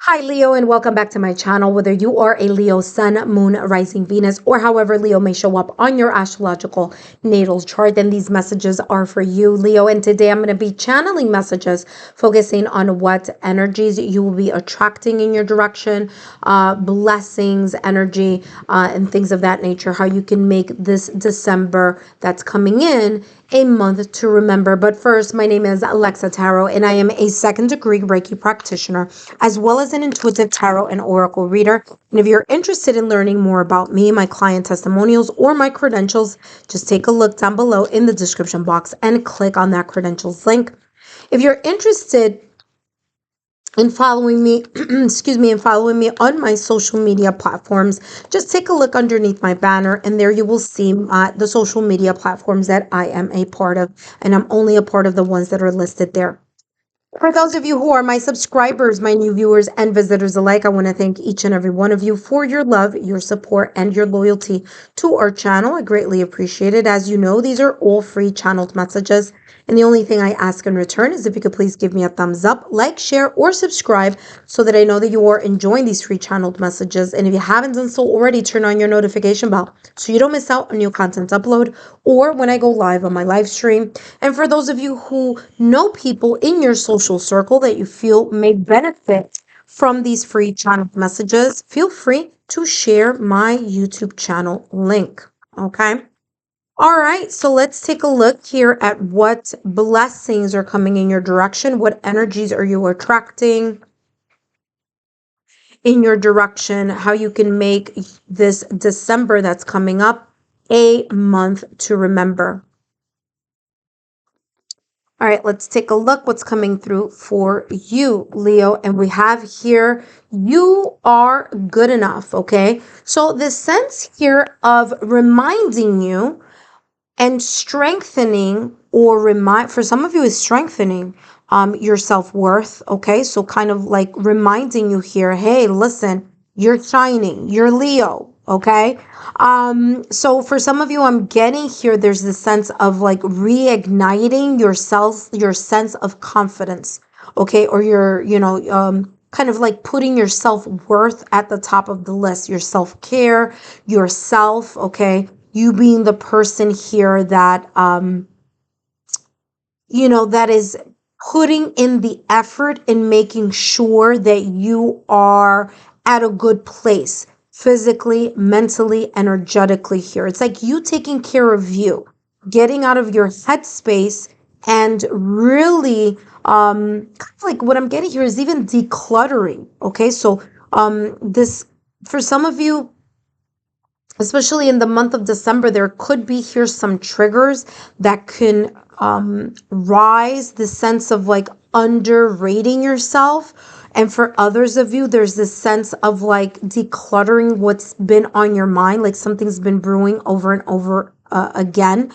Hi, Leo, and welcome back to my channel. Whether you are a Leo sun, moon, rising, Venus, or however Leo may show up on your astrological natal chart, then these messages are for you, Leo. And today I'm going to be channeling messages focusing on what energies you will be attracting in your direction, blessings, energy, and things of that nature, how you can make this December that's coming in a month to remember. But first, my name is Lexa Tarot, and I am a second degree Reiki practitioner, as well as an intuitive tarot and oracle reader. And if you're interested in learning more about me, my client testimonials, or my credentials, just take a look down below in the description box and click on that credentials link. If you're interested in following me, excuse me, and following me on my social media platforms, just take a look underneath my banner, and there you will see the social media platforms that I am a part of, and I'm only a part of the ones that are listed there. For those of you who are my subscribers, my new viewers and visitors alike, I want to thank each and every one of you for your love, your support, and your loyalty to our channel. I greatly appreciate it. As you know, these are all free channeled messages. And the only thing I ask in return is if you could please give me a thumbs up, like, share, or subscribe so that I know that you are enjoying these free channeled messages. And if you haven't done so already, turn on your notification bell so you don't miss out on new content upload or when I go live on my live stream. And for those of you who know people in your social circle that you feel may benefit from these free channeled messages, feel free to share my YouTube channel link. Okay. All right, so let's take a look here at what blessings are coming in your direction. What energies are you attracting in your direction? How you can make this December that's coming up a month to remember. All right, let's take a look what's coming through for you, Leo. And we have here, you are good enough, okay? So the sense here of reminding you and strengthening, or remind, for some of you is strengthening your self-worth. Okay, so kind of like reminding you here, hey, listen, you're shining, you're Leo. Okay, so for some of you, I'm getting here, there's this sense of like reigniting yourself, your sense of confidence. Okay, or your, kind of like putting your self-worth at the top of the list, your self-care, yourself. Okay, you being the person here that that is putting in the effort in making sure that you are at a good place physically, mentally, energetically here. It's like you taking care of you, getting out of your headspace, and really kind of like what I'm getting here is even decluttering. Okay, so this, for some of you, especially in the month of December, there could be here some triggers that can rise the sense of like underrating yourself. And for others of you, there's this sense of like decluttering what's been on your mind, like something's been brewing over and over again.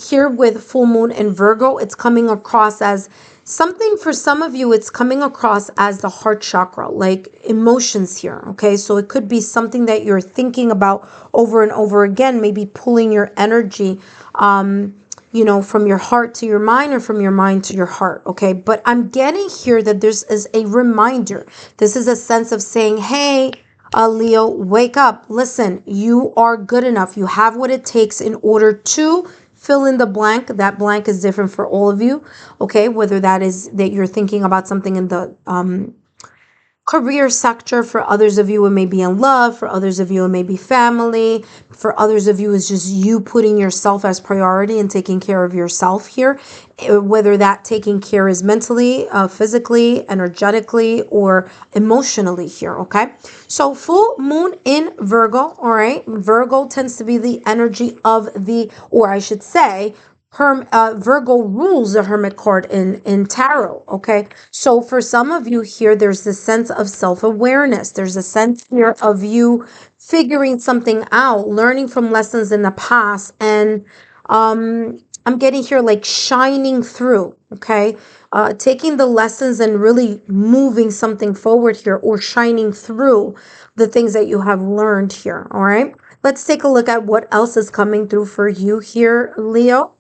Here with full moon in Virgo, it's coming across as something. For some of you, it's coming across as the heart chakra, like emotions here. Okay, so it could be something that you're thinking about over and over again, maybe pulling your energy from your heart to your mind, or from your mind to your heart. Okay, but I'm getting here that this is a reminder. This is a sense of saying, hey, Leo, wake up. Listen, you are good enough. You have what it takes in order to fill in the blank. That blank is different for all of you. Okay, whether that is that you're thinking about something in the career sector. For others of you, it may be in love. For others of you, it may be family. For others of you, it's just you putting yourself as priority and taking care of yourself here. Whether that taking care is mentally, physically, energetically, or emotionally here. Okay, so full moon in Virgo. All right, Virgo tends to be the energy of the, or I should say, Virgo rules the Hermit card in tarot. Okay, so for some of you here, there's this sense of self-awareness. There's a sense here of you figuring something out, learning from lessons in the past, and I'm getting here like shining through. Okay, taking the lessons and really moving something forward here, or shining through the things that you have learned here. All right, let's take a look at what else is coming through for you here, Leo.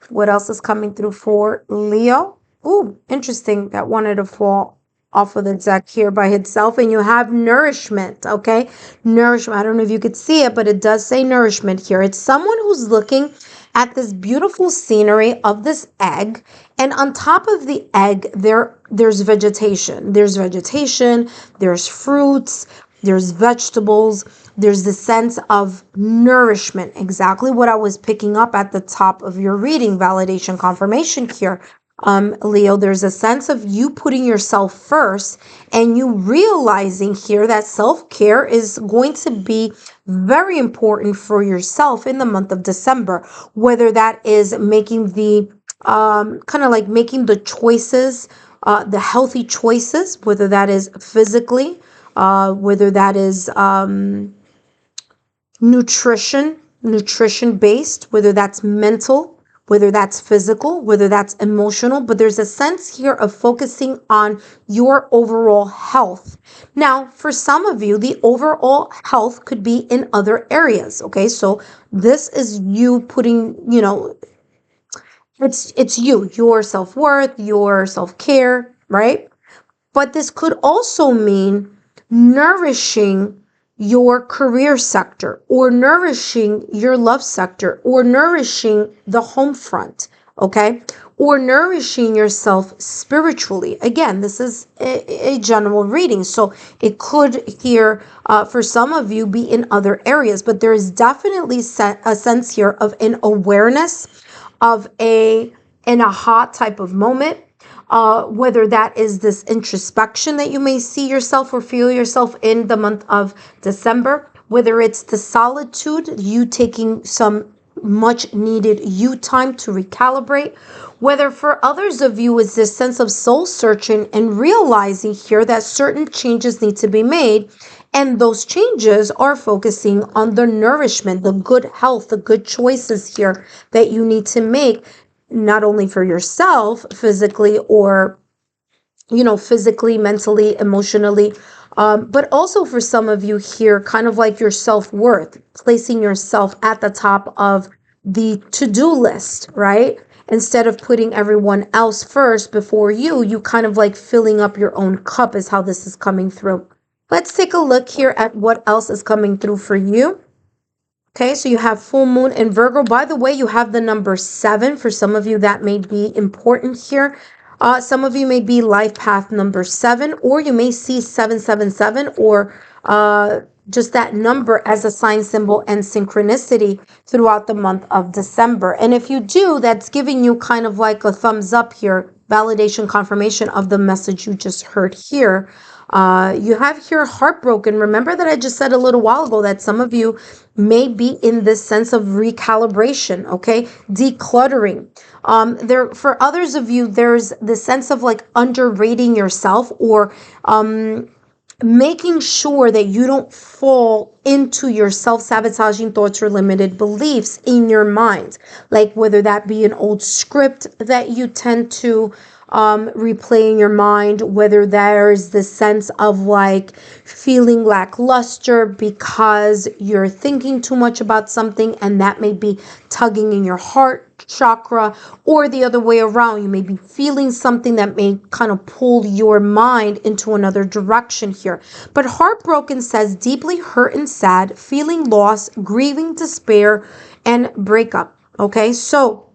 What else is coming through for Leo? Ooh, interesting. That wanted to fall off of the deck here by itself, and you have nourishment, okay? Nourishment. I don't know if you could see it, but it does say nourishment here. It's someone who's looking at this beautiful scenery of this egg, and on top of the egg, there's vegetation. There's fruits, there's vegetables, there's the sense of nourishment, exactly what I was picking up at the top of your reading, validation confirmation here. Leo, there's a sense of you putting yourself first and you realizing here that self-care is going to be very important for yourself in the month of December, whether that is making the kind of like making the choices, the healthy choices, whether that is physically, whether that is nutrition based, whether that's mental, whether that's physical, whether that's emotional, but there's a sense here of focusing on your overall health. Now, for some of you, the overall health could be in other areas, okay? So this is you putting, it's you, your self-worth, your self-care, right? But this could also mean nourishing your career sector, or nourishing your love sector, or nourishing the home front, okay? Or nourishing yourself spiritually. Again, this is a general reading, so it could here, for some of you, be in other areas, but there is definitely a sense here of an awareness of an aha type of moment. Whether that is this introspection that you may see yourself or feel yourself in the month of December, whether it's the solitude, you taking some much needed you time to recalibrate, whether for others of you is this sense of soul searching and realizing here that certain changes need to be made, and those changes are focusing on the nourishment, the good health, the good choices here that you need to make, not only for yourself physically or, physically, mentally, emotionally, but also for some of you here, kind of like your self-worth, placing yourself at the top of the to-do list, right? Instead of putting everyone else first before you kind of like filling up your own cup is how this is coming through. Let's take a look here at what else is coming through for you. Okay, so you have full moon in Virgo. By the way, you have the number 7. For some of you, that may be important here. Some of you may be life path number 7, or you may see 777, or just that number as a sign, symbol, and synchronicity throughout the month of December. And if you do, that's giving you kind of like a thumbs up here, validation, confirmation of the message you just heard here. You have here heartbroken. Remember that I just said a little while ago that some of you may be in this sense of recalibration, okay? Decluttering. For others of you, there's the sense of like underrating yourself, or making sure that you don't fall into your self-sabotaging thoughts or limited beliefs in your mind. Like whether that be an old script that you tend to replay in your mind, whether there's the sense of like feeling lackluster because you're thinking too much about something and that may be tugging in your heart chakra, or the other way around, you may be feeling something that may kind of pull your mind into another direction here. But heartbroken says deeply hurt and sad, feeling loss, grieving, despair, and breakup. Okay, so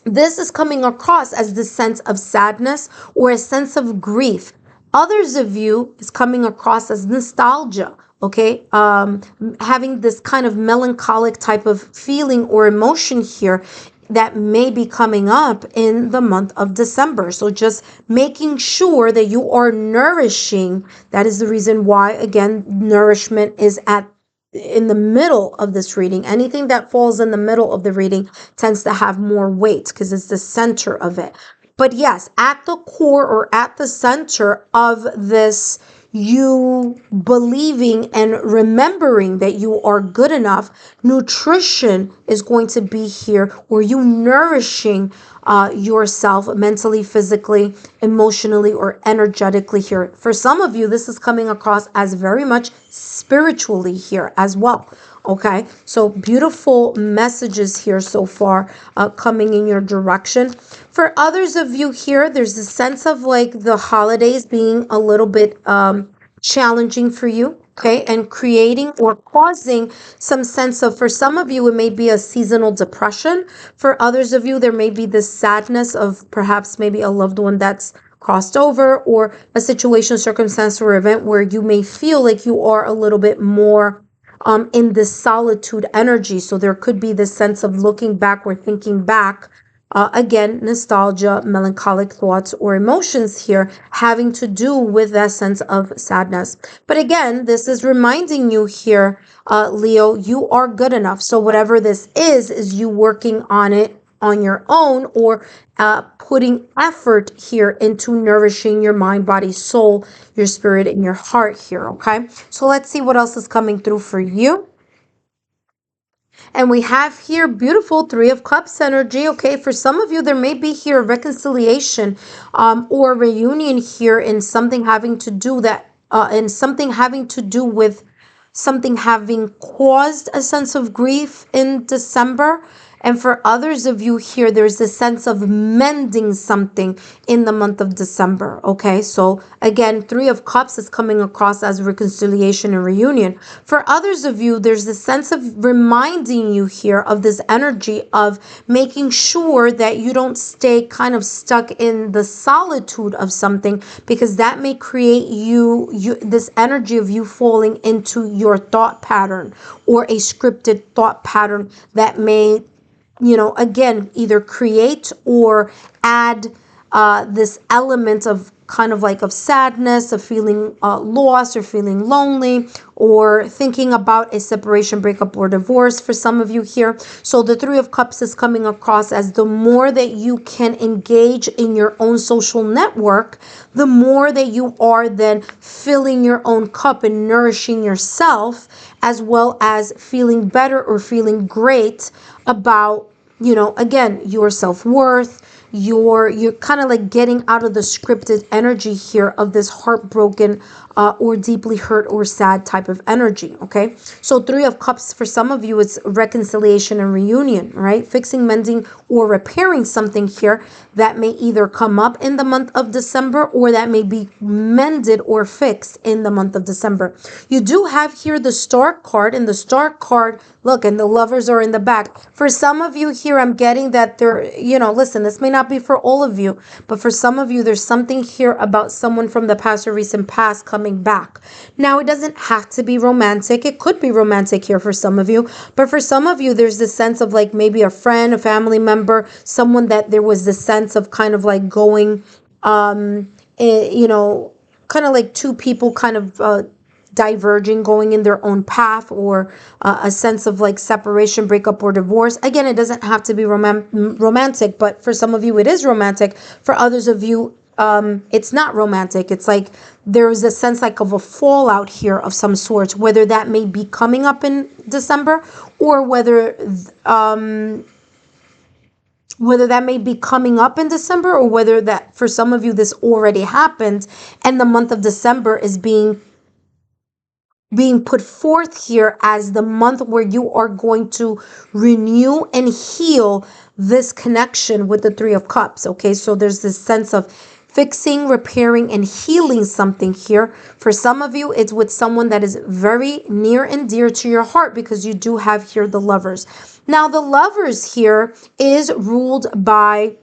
this is coming across as the sense of sadness or a sense of grief. Others of you is coming across as nostalgia, okay? Having this kind of melancholic type of feeling or emotion here that may be coming up in the month of December. So just making sure that you are nourishing. That is the reason why, again, nourishment is in the middle of this reading. Anything that falls in the middle of the reading tends to have more weight because it's the center of it. But yes, at the core or at the center of this, you believing and remembering that you are good enough, nutrition is going to be here, or you nourishing yourself mentally, physically, emotionally or energetically here. For some of you, this is coming across as very much spiritually here as well. Okay, so beautiful messages here so far coming in your direction. For others of you here, there's a sense of like the holidays being a little bit challenging for you, okay, and creating or causing some sense of, for some of you, it may be a seasonal depression. For others of you, there may be this sadness of perhaps maybe a loved one that's crossed over, or a situation, circumstance, or event where you may feel like you are a little bit more in this solitude energy. So there could be this sense of looking back or thinking back. Again, nostalgia, melancholic thoughts or emotions here having to do with that sense of sadness. But again, this is reminding you here, Leo, you are good enough. So whatever this is you working on it on your own, or putting effort here into nourishing your mind, body, soul, your spirit, and your heart here, okay? So let's see what else is coming through for you. And we have here beautiful Three of Cups energy. Okay, for some of you, there may be here reconciliation or reunion here in something having to do with something having caused a sense of grief in December. And for others of you here, there's a sense of mending something in the month of December. Okay, so again, Three of Cups is coming across as reconciliation and reunion. For others of you, there's a sense of reminding you here of this energy of making sure that you don't stay kind of stuck in the solitude of something, because that may create you this energy of you falling into your thought pattern, or a scripted thought pattern that may, again, either create or add this element of kind of like of sadness, of feeling lost or feeling lonely, or thinking about a separation, breakup, or divorce for some of you here. So the Three of Cups is coming across as the more that you can engage in your own social network, the more that you are then filling your own cup and nourishing yourself, as well as feeling better or feeling great about, again, your self-worth. You're kind of like getting out of the scripted energy here of this heartbroken or deeply hurt or sad type of energy. Okay, so Three of Cups for some of you is reconciliation and reunion, right? Fixing, mending, or repairing something here that may either come up in the month of December, or that may be mended or fixed in the month of December. You do have here the Star card, and the Star card, look, and the Lovers are in the back. For some of you here, I'm getting that listen, this may not be for all of you, but for some of you, there's something here about someone from the past or recent past coming back. Now, it doesn't have to be romantic. It could be romantic here for some of you, but for some of you, there's this sense of like maybe a friend, a family member, someone that there was this sense of kind of like going, kind of like two people kind of diverging, going in their own path, or a sense of like separation, breakup, or divorce. Again, it doesn't have to be romantic, but for some of you, it is romantic. For others of you, it's not romantic. It's like there's a sense like of a fallout here of some sort, whether that may be coming up in December, or whether that may be coming up in December, or whether that for some of you this already happened, and the month of December is being put forth here as the month where you are going to renew and heal this connection with the Three of Cups. Okay, so there's this sense of fixing, repairing, and healing something here. For some of you, it's with someone that is very near and dear to your heart, because you do have here the Lovers. Now, the Lovers here is ruled by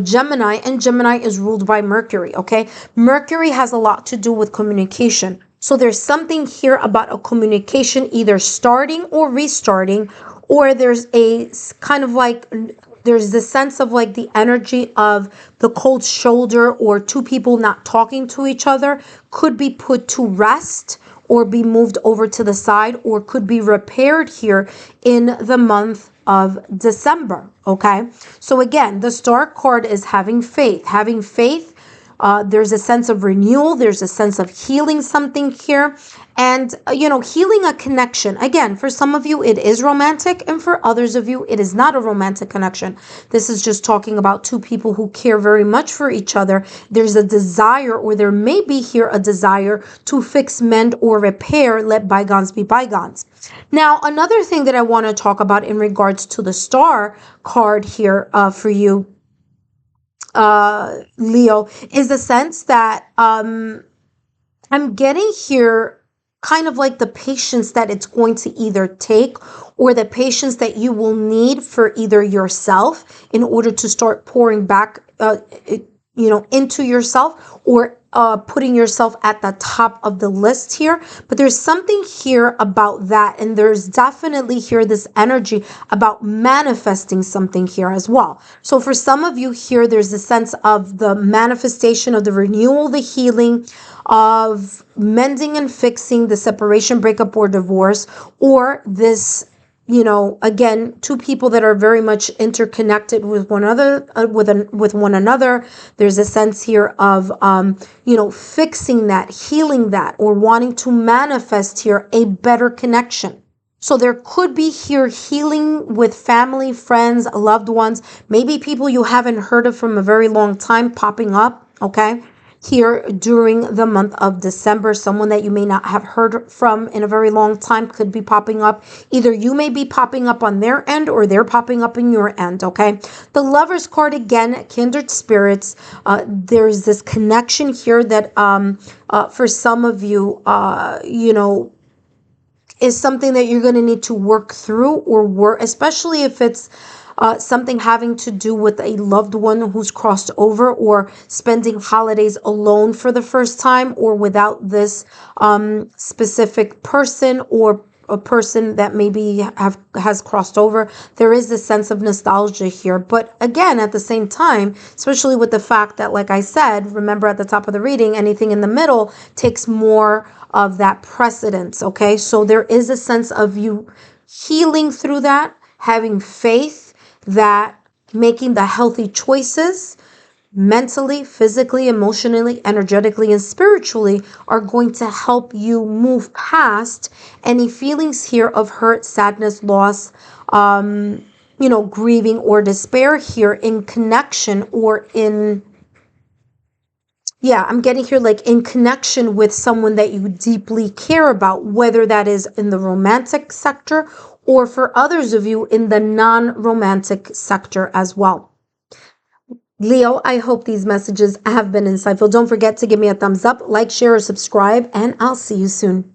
Gemini, and Gemini is ruled by Mercury. Okay, Mercury has a lot to do with communication. So there's something here about a communication either starting or restarting, or there's a kind of like, there's the sense of like the energy of the cold shoulder, or two people not talking to each other could be put to rest, or be moved over to the side, or could be repaired here in the month of December. Okay, so again, the Star card is having faith. Having faith There's a sense of renewal. There's a sense of healing something here. And, healing a connection. Again, for some of you, it is romantic. And for others of you, it is not a romantic connection. This is just talking about two people who care very much for each other. There's a desire, or there may be here a desire to fix, mend, or repair. Let bygones be bygones. Now, another thing that I want to talk about in regards to the star card here for you, Leo, is the sense that I'm getting here kind of like the patience that it's going to either take, or the patience that you will need for either yourself in order to start pouring back, into yourself, or putting yourself at the top of the list here. But there's something here about that. And there's definitely here this energy about manifesting something here as well. So for some of you here, there's a sense of the manifestation of the renewal, the healing, of mending and fixing the separation, breakup, or divorce, or this, again, two people that are very much interconnected with one another, with one another. There's a sense here of, fixing that, healing that, or wanting to manifest here a better connection. So there could be here healing with family, friends, loved ones, maybe people you haven't heard of from a very long time popping up, okay? Here during the month of December, someone that you may not have heard from in a very long time could be popping up. Either you may be popping up on their end, or they're popping up in your end, okay? The Lover's card, again, kindred spirits. There's this connection here that for some of you, is something that you're going to need to work through, or work, especially if it's something having to do with a loved one who's crossed over, or spending holidays alone for the first time, or without this specific person, or a person that maybe has crossed over. There is this sense of nostalgia here. But again, at the same time, especially with the fact that, like I said, remember at the top of the reading, anything in the middle takes more of that precedence, okay? So there is a sense of you healing through that, having faith that making the healthy choices mentally, physically, emotionally, energetically, and spiritually are going to help you move past any feelings here of hurt, sadness, loss, grieving, or despair here in connection, or in, I'm getting here like in connection with someone that you deeply care about, whether that is in the romantic sector, or for others of you in the non-romantic sector as well. Leo, I hope these messages have been insightful. Don't forget to give me a thumbs up, like, share, or subscribe, and I'll see you soon.